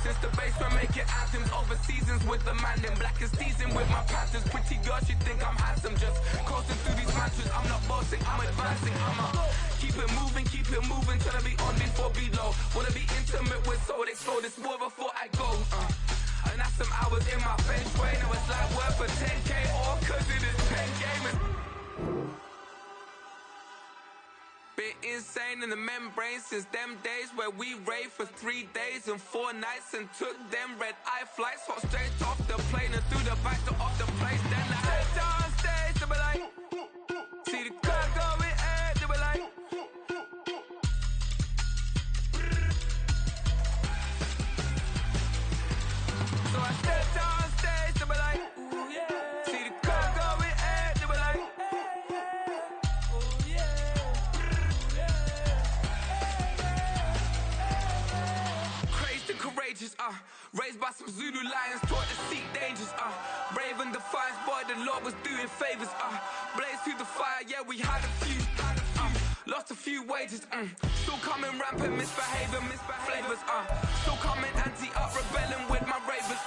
Since the basement making anthems over seasons with the man in black is teasing with my patterns. Pretty girl, she think I'm handsome. Just coasting through these mantras. I'm not bossing, I'm advancing. Keep it moving. Tryna be on before below. Wanna be intimate with soul. Explode this war before I go. And that's some hours in my feng shui. Now it's like work for 10K or cause it is 10 gamers. Been insane in the membrane since them days where we raved for 3 days and 4 nights and took them red-eye flights. Hot straight off the plane and through the back door of the place. Then I head down stage, they be like, see the crowd going air, they be like. So I step down stage, they be like, ooh yeah. See the crowd going air, they be like, ooh yeah. Courageous, raised by some Zulu lions, taught to seek dangers, brave and defiant, boy, the Lord was doing favors, blaze through the fire, yeah, we had a few, lost a few wages, still coming rampant, misbehaving, flavors, still coming anti-up, rebelling with my ravens,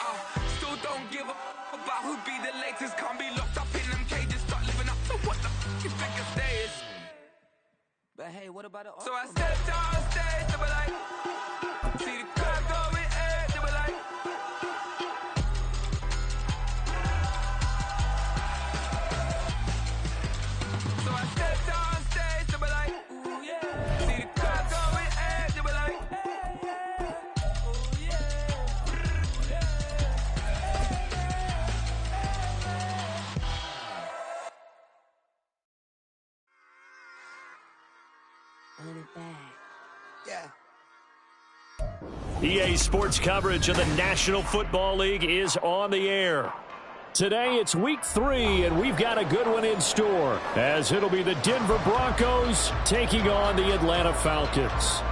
still don't give a about who be the latest, can't be locked up in them cages, start living up to what the you think a day is. But hey, what about it? So I stepped on stage, they were like, see the crowd going air, they were like. So I stepped on stage, they were like, ooh yeah. See the crowd going air, they were like, ooh yeah. Run it back. Yeah. EA Sports coverage of the National Football League is on the air. Today it's week 3, and we've got a good one in store, as it'll be the Denver Broncos taking on the Atlanta Falcons.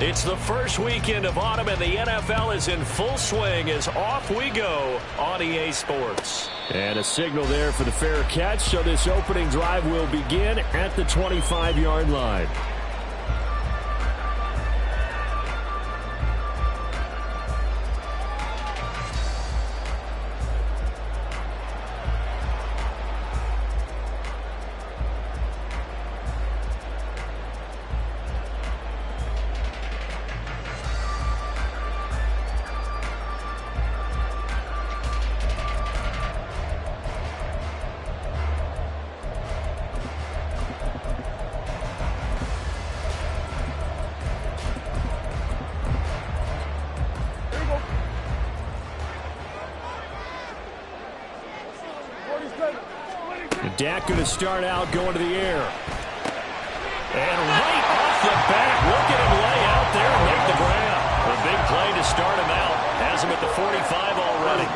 It's the first weekend of autumn, and the NFL is in full swing as off we go on EA Sports. And a signal there for the fair catch, so this opening drive will begin at the 25-yard line. Dak going to start out going to the air. And right off the bat, look at him lay out there and make the grab. A big play to start him out. Has him at the 45 already.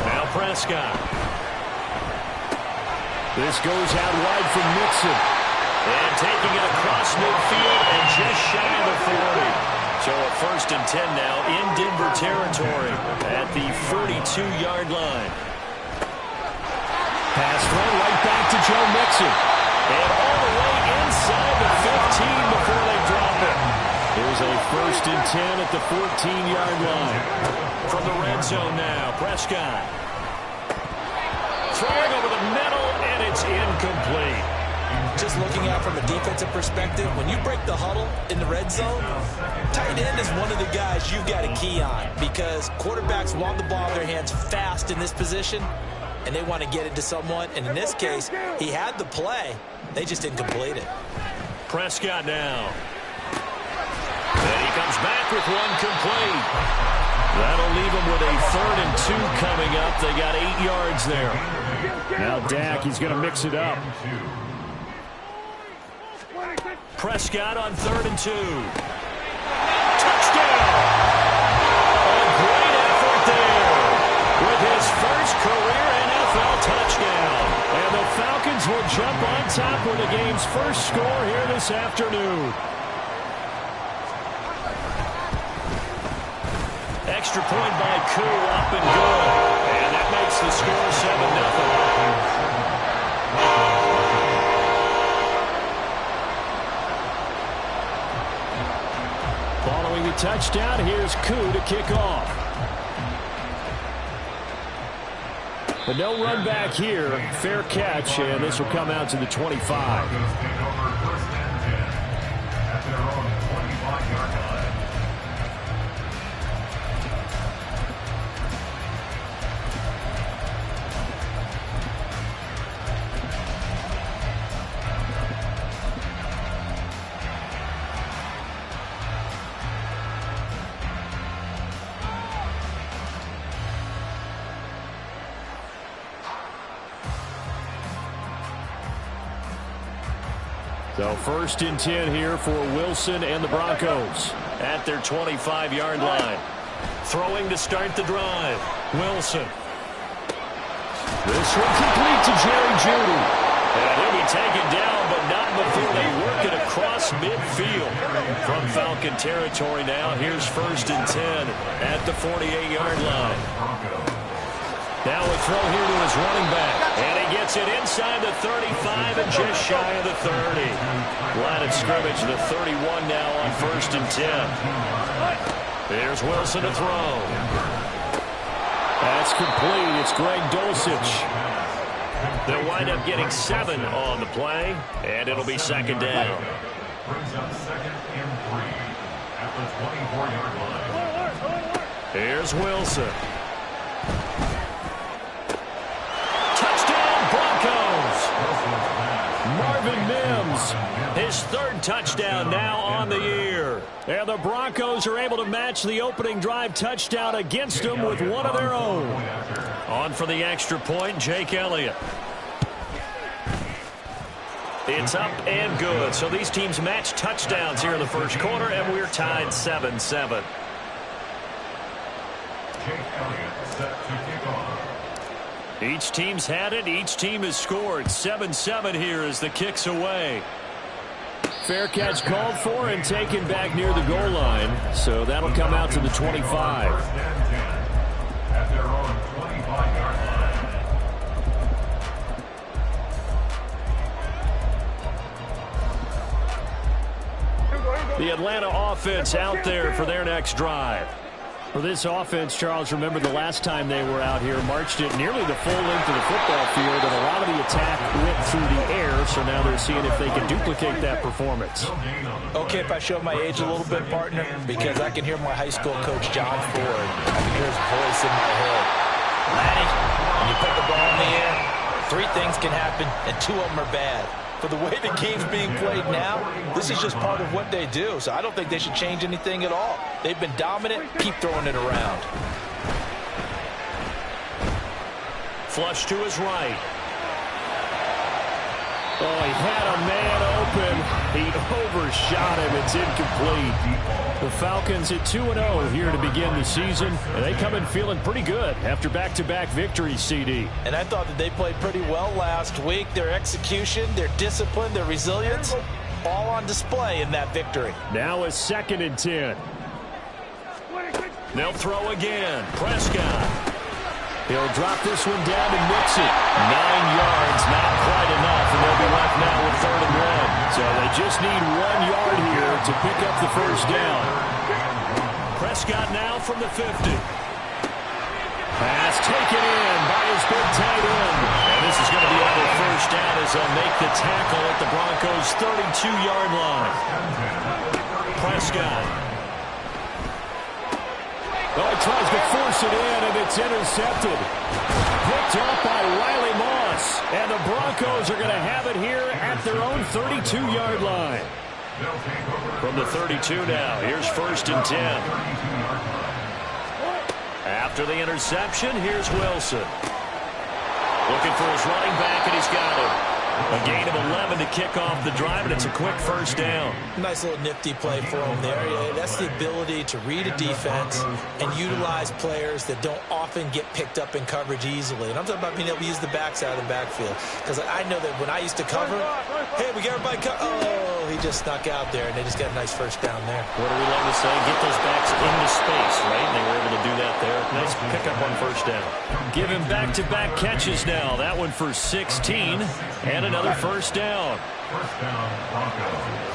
Now Prescott. This goes out wide from Mixon. And taking it across midfield and just shy of the 40. So a 1st and 10 now in Denver territory at the 42-yard line. Pass throw right back to Joe Mixon. And all the way inside the 15 before they drop it. Here's a 1st and 10 at the 14-yard line. From the red zone now, Prescott. Throwing over the middle, and it's incomplete. Just looking at from a defensive perspective, when you break the huddle in the red zone, tight end is one of the guys you've got to key on because quarterbacks want the ball in their hands fast in this position, and they want to get it to someone. And in this case, he had the play. They just didn't complete it. Prescott now. And he comes back with one complete. That'll leave him with a 3rd and 2 coming up. They got 8 yards there. Now Dak, he's going to mix it up. Prescott on 3rd and 2. Touchdown! A great effort there with his first career NFL touchdown. And the Falcons will jump on top with the game's first score here this afternoon. Extra point by Koo, up and good. And that makes the score 7-0. Following the touchdown, here's Koo to kick off. But no run back here. Fair catch, and this will come out to the 25. So 1st and 10 here for Wilson and the Broncos at their 25-yard line. Throwing to start the drive. Wilson. This one complete to Jerry Jeudy. And he'll be taken down, but not before they work it across midfield. From Falcon territory now, here's 1st and 10 at the 48-yard line. Now a throw here to his running back. And he gets it inside the 35 and just shy of the 30. Line of scrimmage, the 31 now on 1st and 10. There's Wilson to throw. That's complete. It's Greg Dulcich. They'll wind up getting 7 on the play, and it'll be 2nd down. Brings up 2nd and 3 at the 24-yard line. Here's Wilson. Touchdown, Broncos! Marvin Mims, his 3rd touchdown now on the year. And the Broncos are able to match the opening drive touchdown against them with one of their own. On for the extra point, Jake Elliott. It's up and good. So these teams match touchdowns here in the first quarter, and we're tied 7-7. Jake Elliott set to kick off. Each team's had it. Each team has scored. 7-7 here as the kick's away. Fair catch called for and taken back near the goal line. So that'll come out to the 25. At their own 25-yard line. The Atlanta offense out there for their next drive. For this offense, Charles, remember the last time they were out here, marched it nearly the full length of the football field, and a lot of the attack went through the air, so now they're seeing if they can duplicate that performance. Okay, if I show my age a little bit, partner, because I can hear my high school coach, John Ford. I can hear his voice in my head. Laddie, when you put the ball in the air, 3 things can happen, and 2 of them are bad. For the way the game's being played now, this is just part of what they do. So I don't think they should change anything at all. They've been dominant. Keep throwing it around. Flush to his right. Oh, he had a man open. He overshot him. It's incomplete. The Falcons at 2-0 here to begin the season, and they come in feeling pretty good after back-to-back victories, CD. And I thought that they played pretty well last week. Their execution, their discipline, their resilience, all on display in that victory. Now a 2nd and 10. They'll throw again. Prescott. He'll drop this one down and mix it. 9 yards, not quite enough, and they'll be left now with 3rd and 1. So they just need 1 yard here to pick up the first down. Prescott now from the 50. Pass taken in by his big tight end. And this is going to be another first down as they'll make the tackle at the Broncos' 32-yard line. Prescott. Oh, he tries to force it in, and it's intercepted. Picked up by Riley Moss. And the Broncos are going to have it here at their own 32-yard line. From the 32 now, here's 1st and 10. After the interception, here's Wilson. Looking for his running back, and he's got him. A gain of 11 to kick off the drive, and it's a quick first down. Nice little nifty play for him there. Yeah, that's the ability to read a defense and utilize players that don't often get picked up in coverage easily. And I'm talking about being able to use the backside of the backfield. Because I know that when I used to cover, hey, we got everybody oh, he just snuck out there, and they just got a nice first down there. What do we love to say? Get those backs into space, right? And they were able to do that there. Nice pickup on first down. Give him back-to-back catches now. That one for 16, and another first down. First down, Broncos.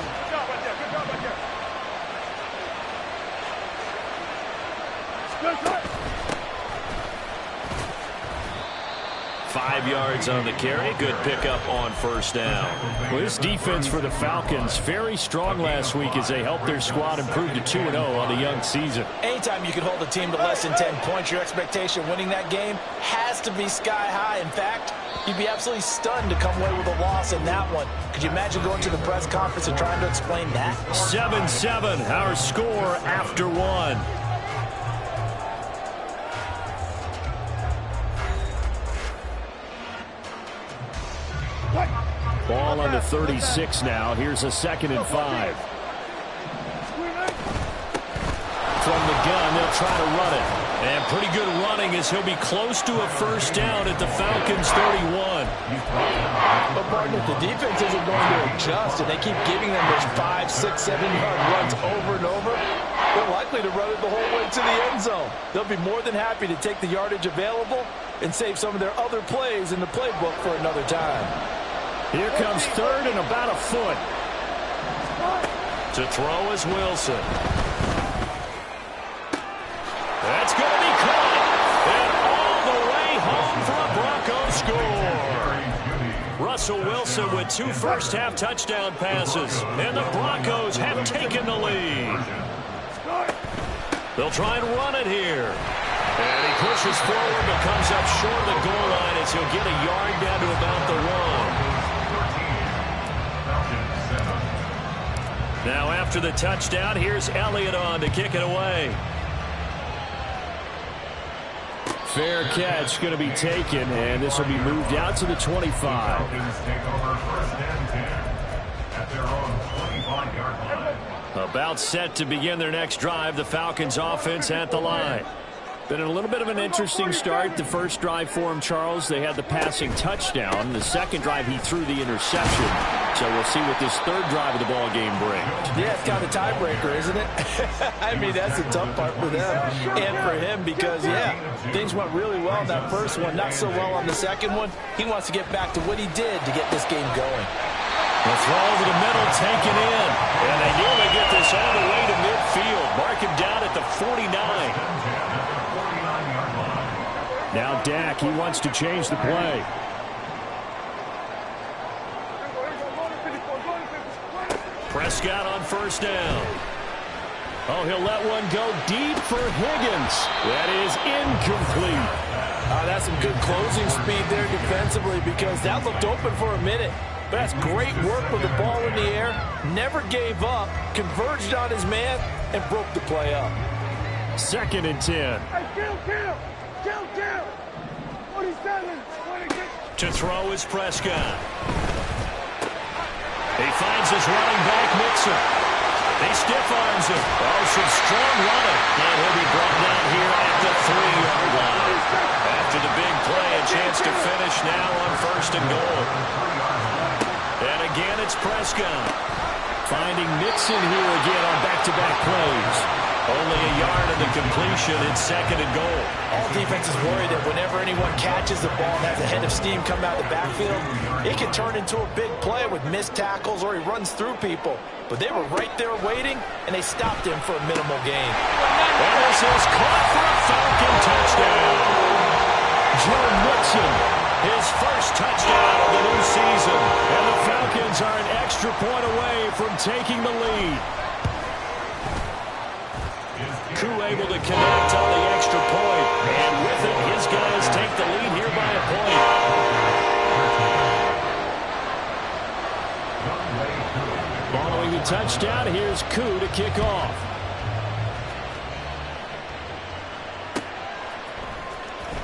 5 yards on the carry. Good pickup on first down. Well, this defense for the Falcons, very strong last week as they helped their squad improve to 2-0 on the young season. Anytime you can hold a team to less than 10 points, your expectation winning that game has to be sky high. In fact, you'd be absolutely stunned to come away with a loss in that one. Could you imagine going to the press conference and trying to explain that? 7-7, our score after one. Ball on the 36 now. Here's a 2nd and 5. From the gun, they'll try to run it. And pretty good running as he'll be close to a first down at the Falcons 31. But, partner, the defense isn't going to adjust, and they keep giving them those 5, 6, 7-yard runs over and over. They're likely to run it the whole way to the end zone. They'll be more than happy to take the yardage available and save some of their other plays in the playbook for another time. Here comes 3rd and about a foot. To throw is Wilson. That's going to be caught. And all the way home for a Broncos score. Russell Wilson with 2 first-half touchdown passes. And the Broncos have taken the lead. They'll try and run it here. And he pushes forward but comes up short of the goal line as he'll get a yard down to about the 1. Now after the touchdown, here's Elliott on to kick it away. Fair catch going to be taken, and this will be moved out to the 25. Falcons take over 1st and 10 at their own 25-yard line. About set to begin their next drive, the Falcons offense at the line. Been a little bit of an interesting start. The first drive for him, Charles, they had the passing touchdown. The second drive, he threw the interception. So we'll see what this 3rd drive of the ball game brings. Yeah, it's kind of a tiebreaker, isn't it? I mean, that's the tough part for them and for him because, yeah, things went really well in that first one, not so well on the second one. He wants to get back to what he did to get this game going. The throw over the middle, taken in. And they nearly get this all the way to midfield. Mark him down at the 49. Now Dak, he wants to change the play. Prescott on first down. Oh, he'll let one go deep for Higgins. That is incomplete. That's some good closing speed there defensively because that looked open for a minute. But that's great work with the ball in the air. Never gave up, converged on his man, and broke the play up. 2nd and 10. To throw is Prescott. He finds his running back, Mixon. He stiff-arms him. Oh, some strong running. And he'll be brought down here at the 3-yard line. After the big play, a chance to finish now on 1st and goal. And again, it's Prescott. Finding Mixon here again on back-to-back plays. Only a yard in the completion. It's 2nd and goal. All defenses worry that whenever anyone catches the ball and has a head of steam come out of the backfield, it can turn into a big play with missed tackles or he runs through people. But they were right there waiting, and they stopped him for a minimal gain. And this is caught for a Falcon touchdown. Joe Mixon, his first touchdown of the new season. And the Falcons are an extra point away from taking the lead. Koo able to connect on the extra point. And with it, his guys take the lead here by a point. Following the touchdown, here's Koo to kick off.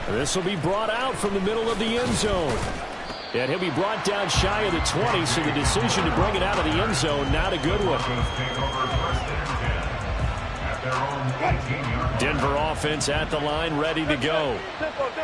This will be brought out from the middle of the end zone. And he'll be brought down shy of the 20, so the decision to bring it out of the end zone, not a good one. Denver offense at the line, ready to go.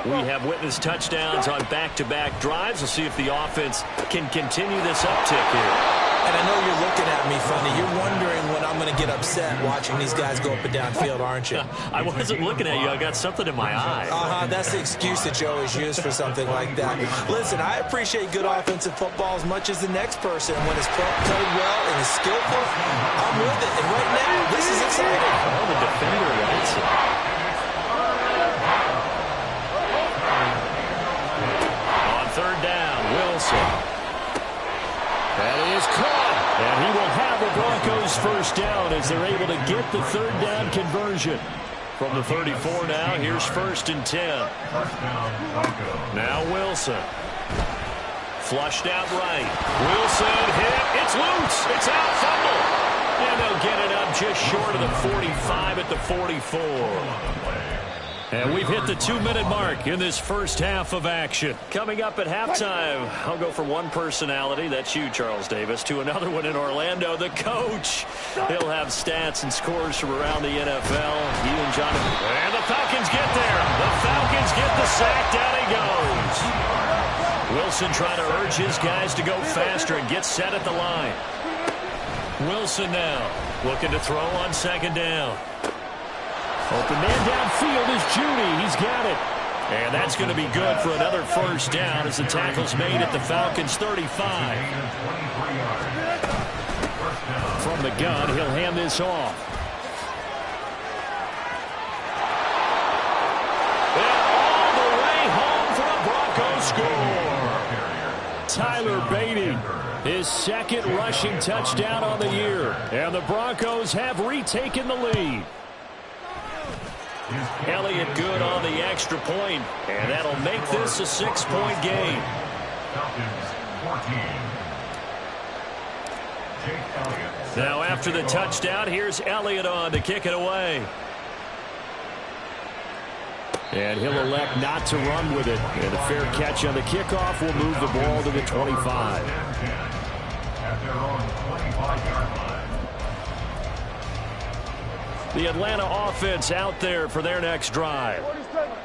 We have witnessed touchdowns on back-to-back drives. We'll see if the offense can continue this uptick here. And I know you're looking at me funny. You're wondering when I'm going to get upset watching these guys go up and down field, aren't you? I wasn't looking at you. I got something in my eye. That's the excuse that you always use for something like that. Listen, I appreciate good offensive football as much as the next person. When it's played well and is skillful, I'm with it. And right now, this is exciting. Oh, the defender likes it. On third down, Wilson. That is caught, and he will have the Broncos first down as they're able to get the third down conversion. From the 34 now, here's 1st and 10. Now Wilson. Flushed out right. Wilson hit. It's loose. It's out. Fumble. And they'll get it up just short of the 45 at the 44. And we've hit the 2-minute mark in this first half of action. Coming up at halftime, I'll go from one personality, that's you, Charles Davis, to another one in Orlando, the coach. He'll have stats and scores from around the NFL. He and Jonathan. And the Falcons get there. The Falcons get the sack. Down he goes. Wilson trying to urge his guys to go faster and get set at the line. Wilson now looking to throw on 2nd down. Open man downfield is Judy. He's got it. And that's going to be good for another first down as the tackle's made at the Falcons' 35. From the gun, he'll hand this off. And all the way home for a Broncos score. Tyler Beatty, his 2nd rushing touchdown on the year. And the Broncos have retaken the lead. Elliott good on the extra point, and that'll make this a 6-point game. Now after the touchdown, here's Elliott on to kick it away. And he'll elect not to run with it. And a fair catch on the kickoff will move the ball to the 25. At their own 25-yard line. The Atlanta offense out there for their next drive.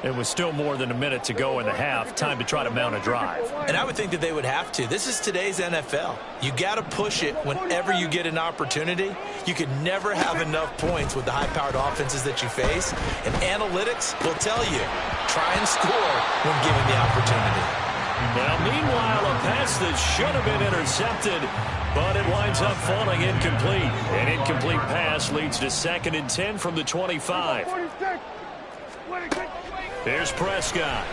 It was still more than a minute to go in the half. Time to try to mount a drive. And I would think that they would have to. This is today's NFL. You got to push it whenever you get an opportunity. You could never have enough points with the high-powered offenses that you face. And analytics will tell you, try and score when given the opportunity. Now, meanwhile, a pass that should have been intercepted, but it winds up falling incomplete. An incomplete pass leads to 2nd and 10 from the 25. Here's Prescott.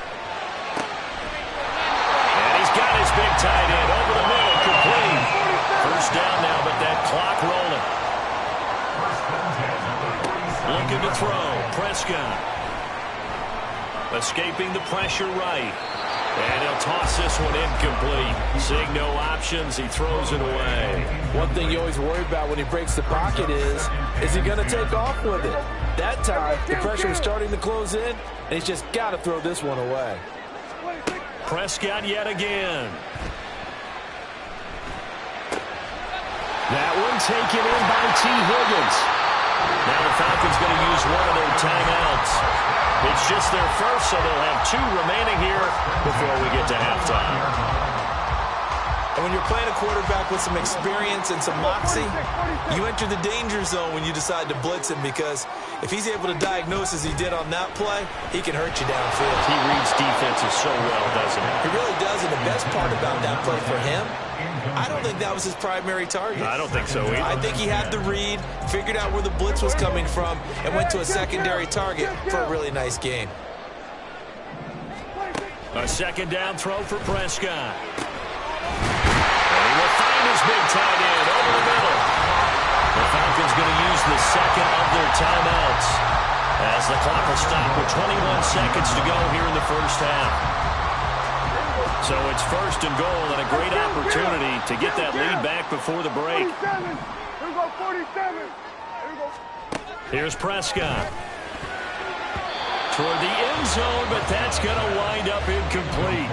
And he's got his big tight end over the middle, complete. First down now, but that clock rolling. Looking to throw. Prescott. Escaping the pressure right. And he'll toss this one incomplete. Seeing no options, he throws it away. One thing you always worry about when he breaks the pocket is he going to take off with it? That time, the pressure was starting to close in, and he's just got to throw this one away. Prescott yet again. That one taken in by T. Higgins. Now the Falcons going to use one of their timeouts. It's just their first, so they'll have 2 remaining here before we get to halftime. And when you're playing a quarterback with some experience and some moxie, you enter the danger zone when you decide to blitz him, because if he's able to diagnose as he did on that play, he can hurt you downfield. He reads defenses so well, doesn't he? He really does, and the best part about that play for him, I don't think that was his primary target. I don't think so either. I think he had the read, figured out where the blitz was coming from, and went to a secondary target for a really nice game. A 2nd down throw for Prescott. And he will find his big tight end over the middle. The Falcons going to use the 2nd of their timeouts as the clock will stop with 21 seconds to go here in the first half. So it's 1st and goal, and a great opportunity to get that lead back before the break. Here's Prescott. Toward the end zone, but that's going to wind up incomplete.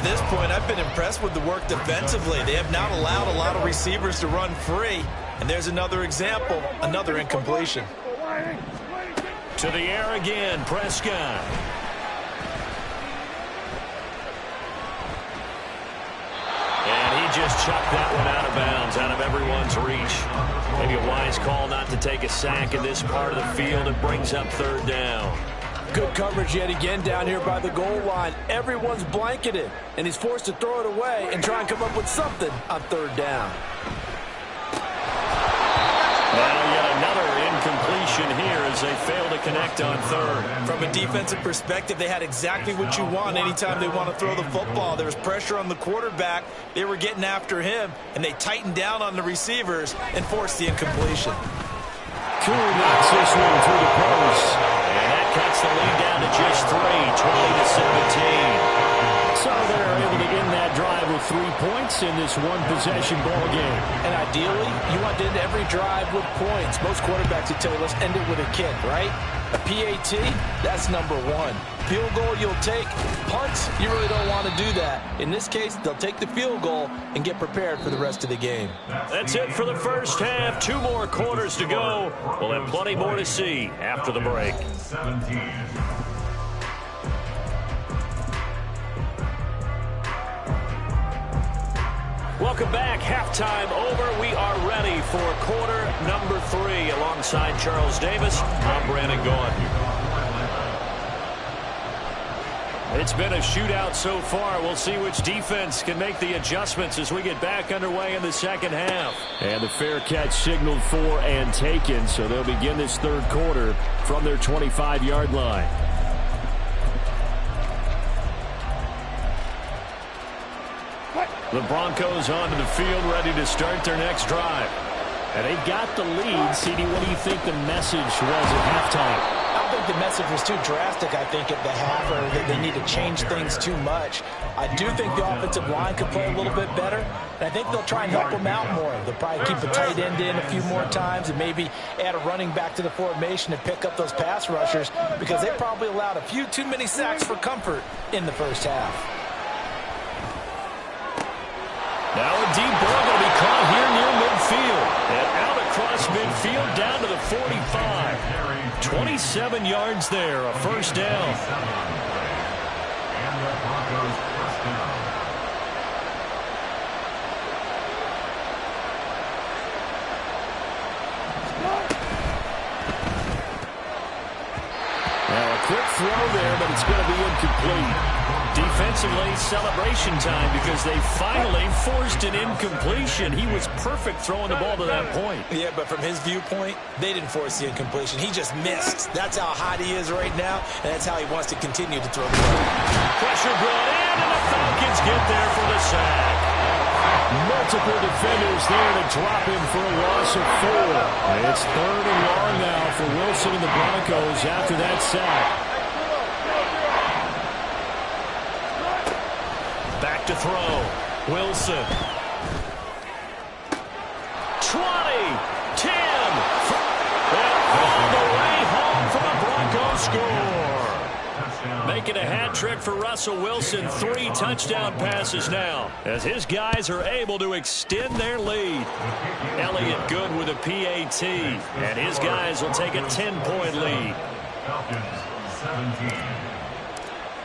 To this point, I've been impressed with the work defensively. They have not allowed a lot of receivers to run free. And there's another example, another incompletion. To the air again, Prescott. And he just chucked that one out of bounds, out of everyone's reach. Maybe a wise call not to take a sack in this part of the field. It brings up third down. Good coverage yet again down here by the goal line. Everyone's blanketed, and he's forced to throw it away and try and come up with something on third down. Now yet another incompletion here as they fail to connect on third. From a defensive perspective, they had exactly what you want anytime they want to throw the football. There was pressure on the quarterback. They were getting after him, and they tightened down on the receivers and forced the incompletion. Cool knocks this one through the post. And that cuts the lead down to just 20-17. So they're able to end that drive with 3 points in this one-possession ball game. And ideally, you want to end every drive with points. Most quarterbacks would tell you, let's end it with a kick, right? A PAT, that's number one. Field goal you'll take. Punts, you really don't want to do that. In this case, they'll take the field goal and get prepared for the rest of the game. That's it for the first half. 2 more quarters to go. We'll have plenty more to see after the break. 17. Welcome back. Halftime over. We are ready for quarter number 3. Alongside Charles Davis, I'm Brandon Gaudin. It's been a shootout so far. We'll see which defense can make the adjustments as we get back underway in the second half. And the fair catch signaled for and taken, so they'll begin this third quarter from their 25-yard line. The Broncos onto the field, ready to start their next drive. And they got the lead. CD, what do you think the message was at halftime? I don't think the message was too drastic, I think, at the half, or that they need to change things too much. I do think the offensive line could play a little bit better, and I think they'll try and help them out more. They'll probably keep a tight end in a few more times and maybe add a running back to the formation and pick up those pass rushers, because they probably allowed a few too many sacks for comfort in the first half. Now a deep ball going to be caught here near midfield. And out across midfield down to the 45. 27 yards there, a first down. And the Broncos first down. Now a quick throw there, but it's going to be incomplete. Defensively, celebration time because they finally forced an incompletion. He was perfect throwing the ball to that point. Yeah, but from his viewpoint, they didn't force the incompletion. He just missed. That's how hot he is right now, and that's how he wants to continue to throw the ball. Pressure brought in, and the Falcons get there for the sack. Multiple defenders there to drop him for a loss of 4. It's third and long now for Wilson and the Broncos after that sack. Back to throw. Wilson. 20, 10. And on the way home for the Broncos score. Making a hat trick for Russell Wilson. 3 touchdown passes now as his guys are able to extend their lead. Elliott good with a PAT. And his guys will take a 10-point lead. Falcons 17.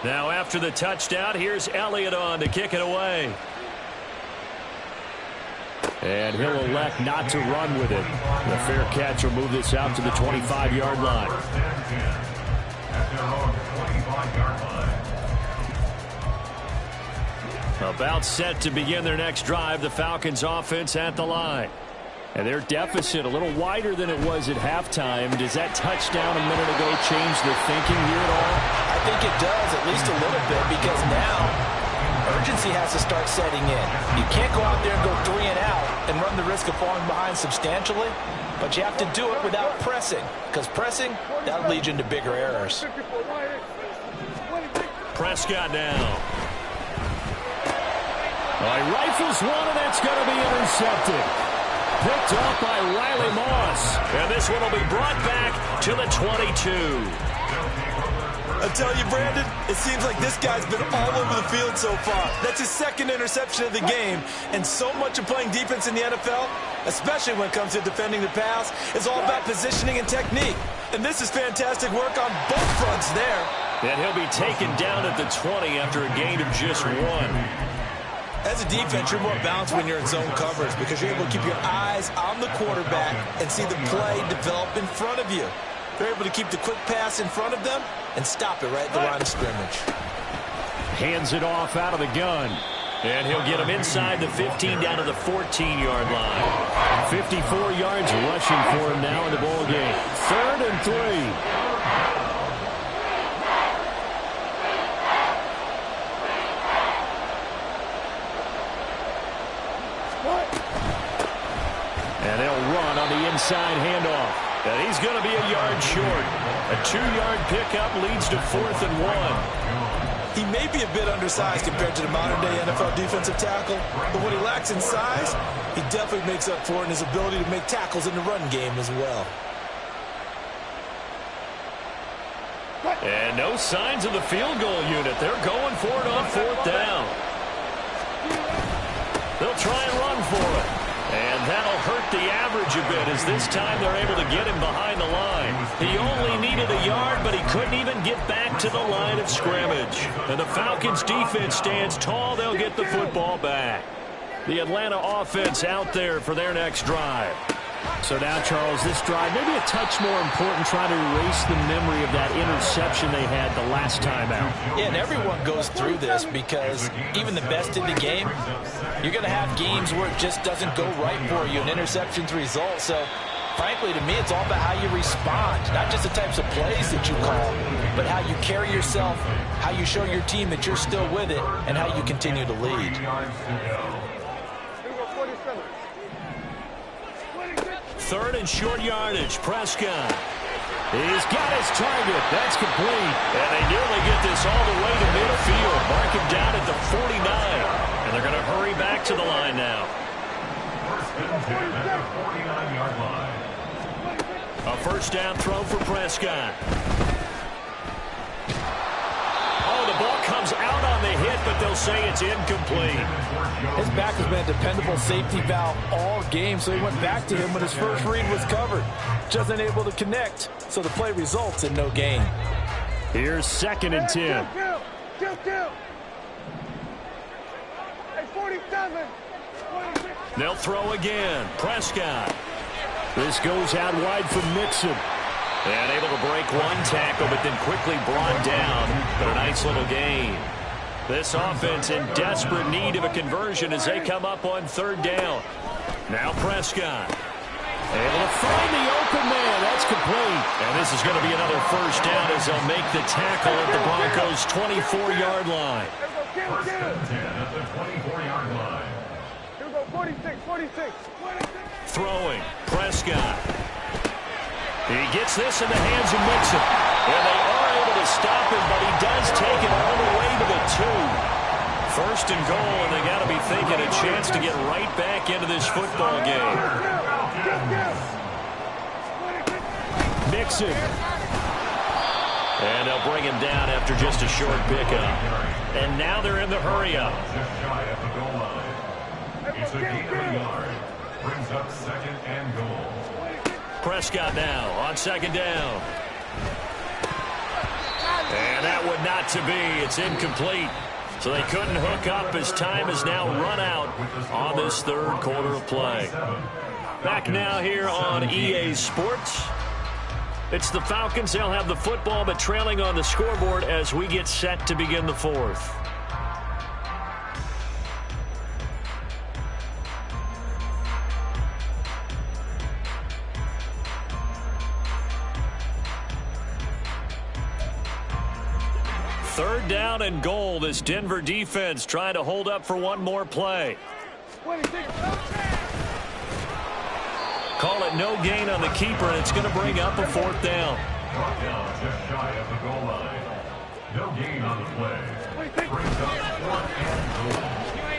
Now after the touchdown, here's Elliott on to kick it away. And he'll elect not to run with it. The fair catch will move this out to the 25-yard line. First and 10 at their own 25-yard line. About set to begin their next drive, the Falcons offense at the line. And their deficit a little wider than it was at halftime. Does that touchdown a minute ago change the thinking here at all? I think it does, at least a little bit, because now urgency has to start setting in. You can't go out there and go 3 and out and run the risk of falling behind substantially, but you have to do it without pressing, because pressing, that'll lead you into bigger errors. Prescott now. He rifles one, and that's going to be intercepted. Picked off by Riley Moss. And this one will be brought back to the 22. I tell you, Brandon, it seems like this guy's been all over the field so far. That's his second interception of the game, and so much of playing defense in the NFL, especially when it comes to defending the pass, is all about positioning and technique. And this is fantastic work on both fronts there. And he'll be taken down at the 20 after a gain of just 1. As a defense, you're more balanced when you're in zone coverage because you're able to keep your eyes on the quarterback and see the play develop in front of you. They're able to keep the quick pass in front of them and stop it right at the line of scrimmage. Hands it off out of the gun. And he'll get him inside the 15 down to the 14-yard line. 54 yards rushing for him now in the ball game. 3rd and 3. And they'll run on the inside handoff. And he's going to be a yard short. A 2-yard pickup leads to 4th and 1. He may be a bit undersized compared to the modern-day NFL defensive tackle, but what he lacks in size, he definitely makes up for in his ability to make tackles in the run game as well. And no signs of the field goal unit. They're going for it on 4th down. They'll try and run for it. And that'll hurt the average a bit as this time they're able to get him behind the line. He only needed a yard, but he couldn't even get back to the line of scrimmage. And the Falcons defense stands tall. They'll get the football back. The Atlanta offense out there for their next drive. So now, Charles, this drive maybe a touch more important, trying to erase the memory of that interception they had the last time out. Yeah, and everyone goes through this because even the best in the game, you're going to have games where it just doesn't go right for you, and interceptions result. So, frankly, to me, it's all about how you respond, not just the types of plays that you call, but how you carry yourself, how you show your team that you're still with it, and how you continue to lead. 3rd and short yardage. Prescott. He's got his target. That's complete. And they nearly get this all the way to midfield. Mark him down at the 49. And they're going to hurry back to the line now. 49-yard line. A first down throw for Prescott. Oh, the ball comes out on the hit, but they'll say it's incomplete. His back has been a dependable safety valve all game, so he went back to him when his first read was covered. Just unable to connect, so the play results in no gain. Here's 2nd and 10. They'll throw again. Prescott. This goes out wide for Mixon. And able to break one tackle, but then quickly brought down. But a nice little gain. This offense in desperate need of a conversion as they come up on 3rd down. Now Prescott. Able to find the open man. That's complete. And this is going to be another first down as they'll make the tackle at the Broncos' 24-yard line. First and 10 at the 24-yard line. Here we go, 46. Throwing. Prescott. He gets this in the hands of Mixon. And they are able to stop him, but he does take it all the way to the 2. 1st and goal, and they got to be thinking a chance to get right back into this football game. Mixon. And they'll bring him down after just a short pickup. And now they're in the hurry-up. Just shy of the goal line. It's a gain of a yard. Brings up 2nd and goal. Prescott now on 2nd down. And that would not to be. It's incomplete. So they couldn't hook up as time is now run out on this 3rd quarter of play. Back now here on EA Sports. It's the Falcons. They'll have the football, but trailing on the scoreboard as we get set to begin the 4th. Third down and goal. This Denver defense trying to hold up for one more play. Call it no gain on the keeper, and it's going to bring up a 4th down. Brought down just shy of the goal line. No gain on the play. Brings up 4th and goal.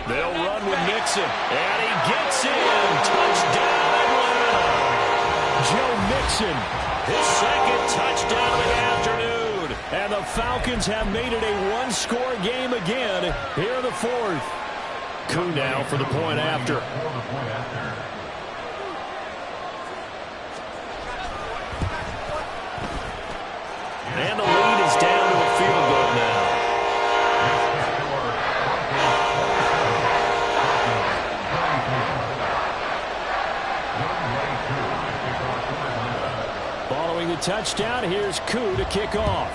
They'll run with Mixon, and he gets in. Touchdown, Atlanta. Joe Mixon, his 2nd touchdown of the afternoon. And the Falcons have made it a one-score game again here in the fourth. Koo now for the point after. And the lead is down to a field goal now. Following the touchdown, here's Koo to kick off.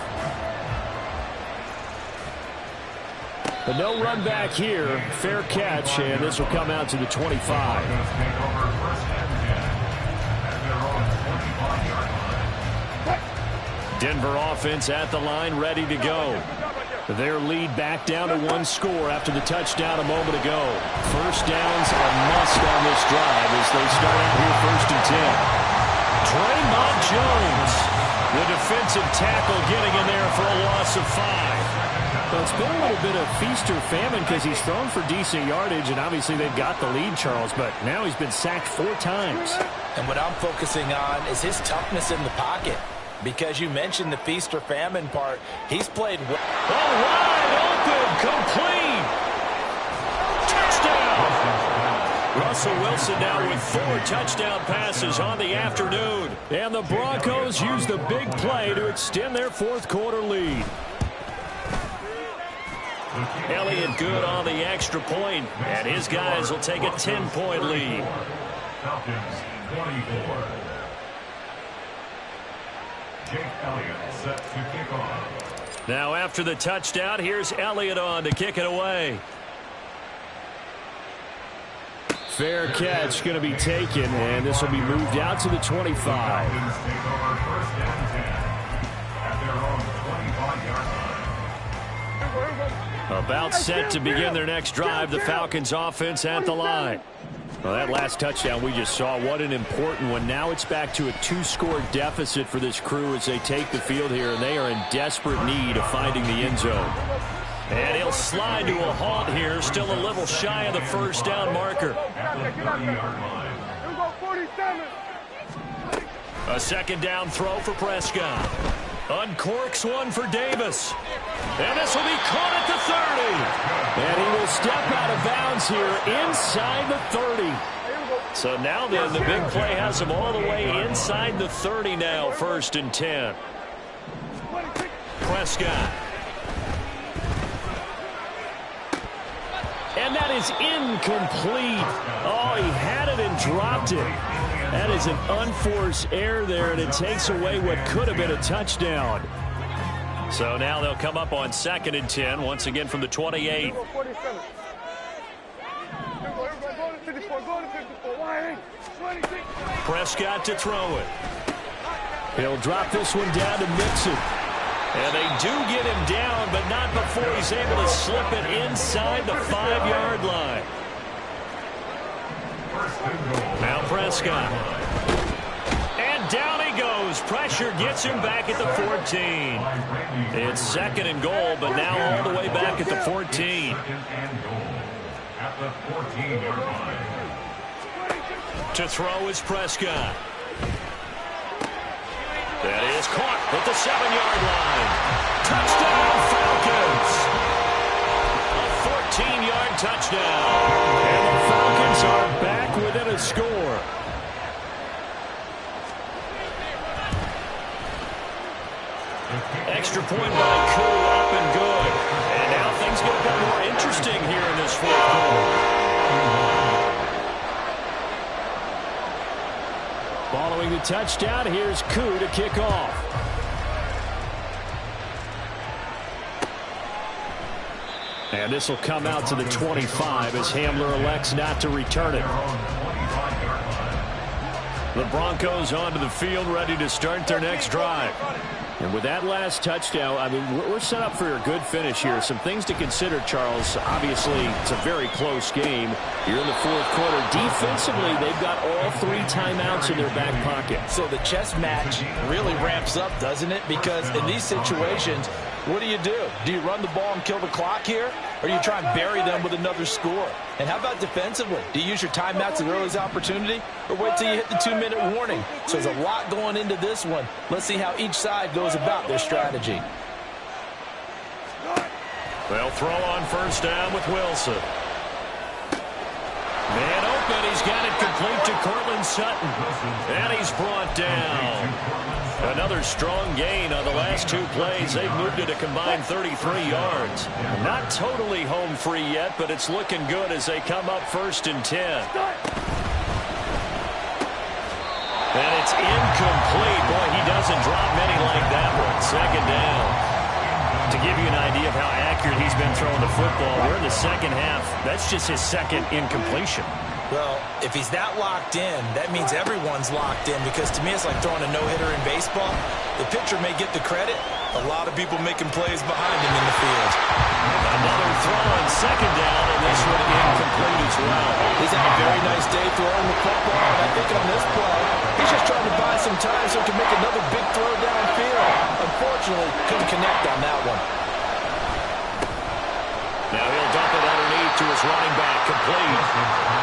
But no run back here. Fair catch, and this will come out to the 25. Denver offense at the line, ready to go. Their lead back down to one score after the touchdown a moment ago. First downs are must on this drive as they start out here 1st and 10. Draymond Jones, the defensive tackle, getting in there for a loss of 5. Well, it's been a little bit of feast or famine because he's thrown for decent yardage, and obviously they've got the lead, Charles, but now he's been sacked 4 times. And what I'm focusing on is his toughness in the pocket. Because you mentioned the feast or famine part, he's played well. Oh, wide open, complete. Touchdown. Russell Wilson now with 4 touchdown passes on the afternoon. And the Broncos use the big play to extend their fourth quarter lead. Elliott good on the extra point, and his guys will take a 10-point lead. Falcons 24. Jake Elliott set to kick off. Now after the touchdown, here's Elliott on to kick it away. Fair catch going to be taken, and this will be moved out to the 25. Falcons take over 1st and 10 at their own 25-yard line. About set to begin their next drive, the Falcons offense at the line. Well, that last touchdown we just saw, what an important one. Now it's back to a 2-score deficit for this crew as they take the field here, and they are in desperate need of finding the end zone. And he'll slide to a halt here, still a little shy of the first down marker. A second down throw for Prescott. Uncorks one for Davis. And this will be caught at the 30. And he will step out of bounds here inside the 30. So now then, the big play has him all the way inside the 30 now, 1st and 10. Prescott. And that is incomplete. Oh, he had it and dropped it. That is an unforced error there, and it takes away what could have been a touchdown. So now they'll come up on 2nd and 10, once again from the 28. Prescott to throw it. He'll drop this one down to Mixon. And they do get him down, but not before he's able to slip it inside the 5-yard line. Now Prescott. And down he goes. Pressure gets him back at the 14. It's 2nd and goal, but now all the way back at the 14. At the 14-yard line. To throw is Prescott. That is caught at the 7-yard line. Touchdown, Falcons! A 14-yard touchdown. And the Falcons are back within a score. Extra point by Koo, up and good. And now things get a bit more interesting here in this fourth quarter. Following the touchdown, here's Koo to kick off. And this will come out to the 25 as Hamler elects not to return it. The Broncos onto the field, ready to start their next drive. And with that last touchdown, I mean, we're set up for a good finish here. Some things to consider, Charles. Obviously, it's a very close game. You're in the fourth quarter. Defensively, they've got all 3 timeouts in their back pocket. So the chess match really ramps up, doesn't it? Because in these situations, what do? Do you run the ball and kill the clock here? Or do you try and bury them with another score? And how about defensively? Do you use your timeouts at the earliest opportunity? Or wait till you hit the 2-minute warning? So there's a lot going into this one. Let's see how each side goes about their strategy. They'll throw on first down with Wilson. Man open. He's got it complete to Cortland Sutton. And he's brought down. Another strong gain on the last two plays. They've moved it a combined 33 yards. Not totally home free yet, but it's looking good as they come up 1st and 10. And it's incomplete. Boy, he doesn't drop many like that one. 2nd down. To give you an idea of how accurate he's been throwing the football, we're in the second half. That's just his 2nd incompletion. Well, if he's that locked in, that means everyone's locked in, because to me it's like throwing a no-hitter in baseball. The pitcher may get the credit. A lot of people making plays behind him in the field. Another throw on 2nd down, and this one incomplete as well. He's had a very nice day throwing the football, and I think on this play, he's just trying to buy some time so he can make another big throw downfield. Unfortunately, couldn't connect on that one. Now he'll dump it underneath to his running back, complete.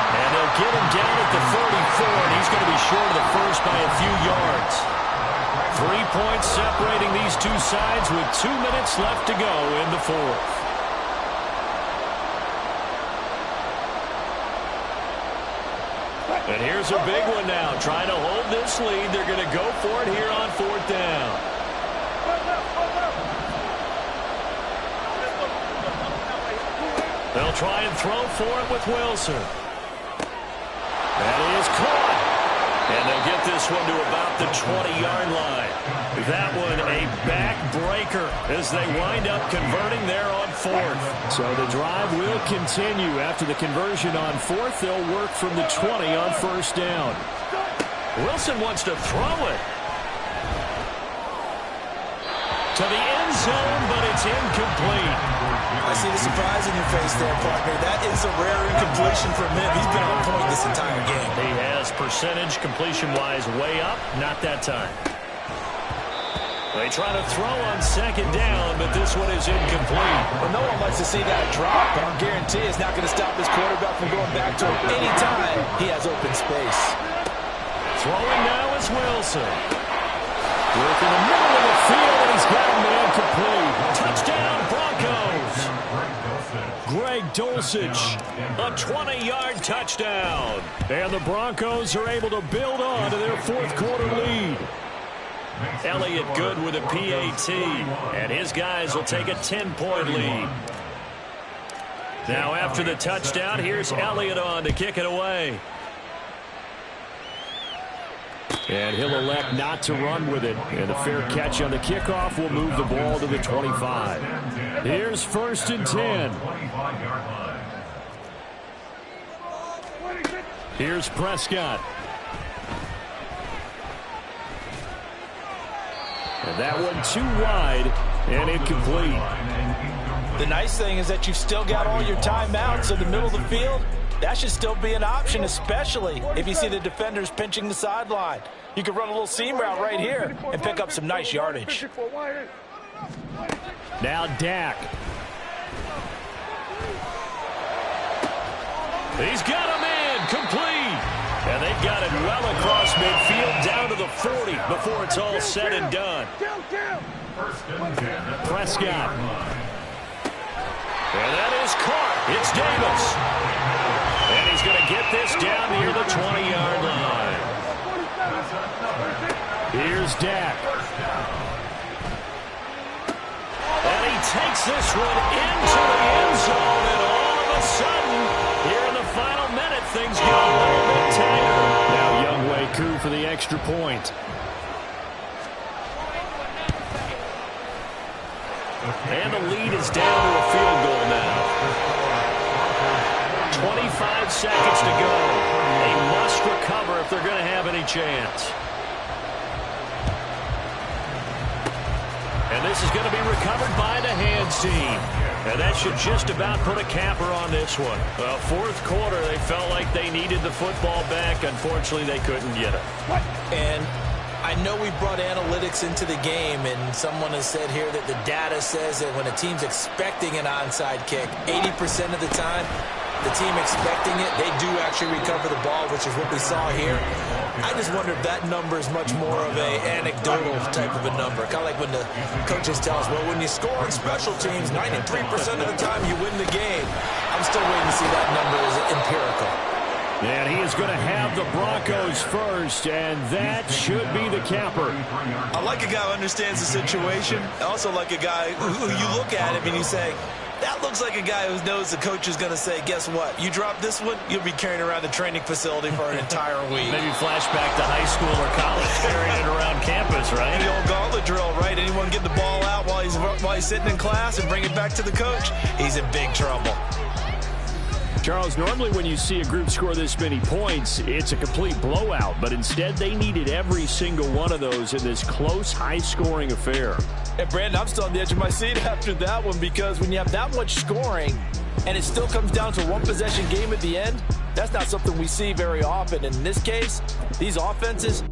And they'll get him down at the 44, and he's going to be short of the first by a few yards. 3 points separating these two sides with 2 minutes left to go in the 4th. And here's a big one now. Trying to hold this lead. They're going to go for it here on 4th down. They'll try and throw for it with Wilson. That is caught. And they'll get this one to about the 20-yard line. That one a backbreaker as they wind up converting there on 4th. So the drive will continue. After the conversion on 4th, they'll work from the 20 on 1st down. Wilson wants to throw it to the end zone, but it's incomplete. I see the surprise in your face there, partner. That is a rare incompletion from him. He's been on point this entire game. He has percentage completion-wise way up. Not that time. They try to throw on 2nd down, but this one is incomplete. Well, no one likes to see that drop, but I'll guarantee it's not going to stop this quarterback from going back to him any time he has open space. Throwing now is Wilson. Work in the middle of the field, and he's got a man complete. Touchdown, Broncos. Greg Dulcich, a 20-yard touchdown. And the Broncos are able to build on to their 4th quarter lead. Elliott good with a PAT, and his guys will take a 10-point lead. Now after the touchdown, here's Elliott on to kick it away. And he'll elect not to run with it. And the fair catch on the kickoff will move the ball to the 25. Here's 1st and 10. Here's Prescott. And that one too wide and incomplete. The nice thing is that you've still got all your timeouts in the middle of the field. That should still be an option, especially if you see the defenders pinching the sideline. You can run a little seam route right here and pick up some nice yardage. Now Dak. He's got a man complete. And they've got it well across midfield down to the 40 before it's all said and done. Prescott. And that is caught. It's Davis. And he's going to get this down near the 20-yard line. Here's Dak. And he takes this one into the end zone. And all of a sudden, here in the final minute, things get a little bit tighter. Now Youngway Koo for the extra point. And the lead is down to a field goal now. 25 seconds to go. They must recover if they're going to have any chance. And this is going to be recovered by the hands team. And that should just about put a capper on this one. Well, 4th quarter, they felt like they needed the football back. Unfortunately, they couldn't get it. And I know we brought analytics into the game, and someone has said here that the data says that when a team's expecting an onside kick, 80% of the time, the team expecting it, they do actually recover the ball, which is what we saw here. I just wonder if that number is much more of a anecdotal type of a number. Kind of like when the coaches tell us, well, when you score on special teams, 93% of the time you win the game. I'm still waiting to see that number as empirical. And he is going to have the Broncos first, and that should be the capper. I like a guy who understands the situation. I also like a guy who you look at him and you say, that looks like a guy who knows the coach is going to say, guess what? You drop this one, you'll be carrying around the training facility for an entire week. Maybe flashback to high school or college, carrying it around campus, right? And the old gauntlet drill, right? Anyone get the ball out while he's sitting in class and bring it back to the coach? He's in big trouble. Charles, normally when you see a group score this many points, it's a complete blowout. But instead, they needed every single one of those in this close, high-scoring affair. And, Brandon, I'm still on the edge of my seat after that one because when you have that much scoring and it still comes down to a one-possession game at the end, that's not something we see very often. And in this case, these offenses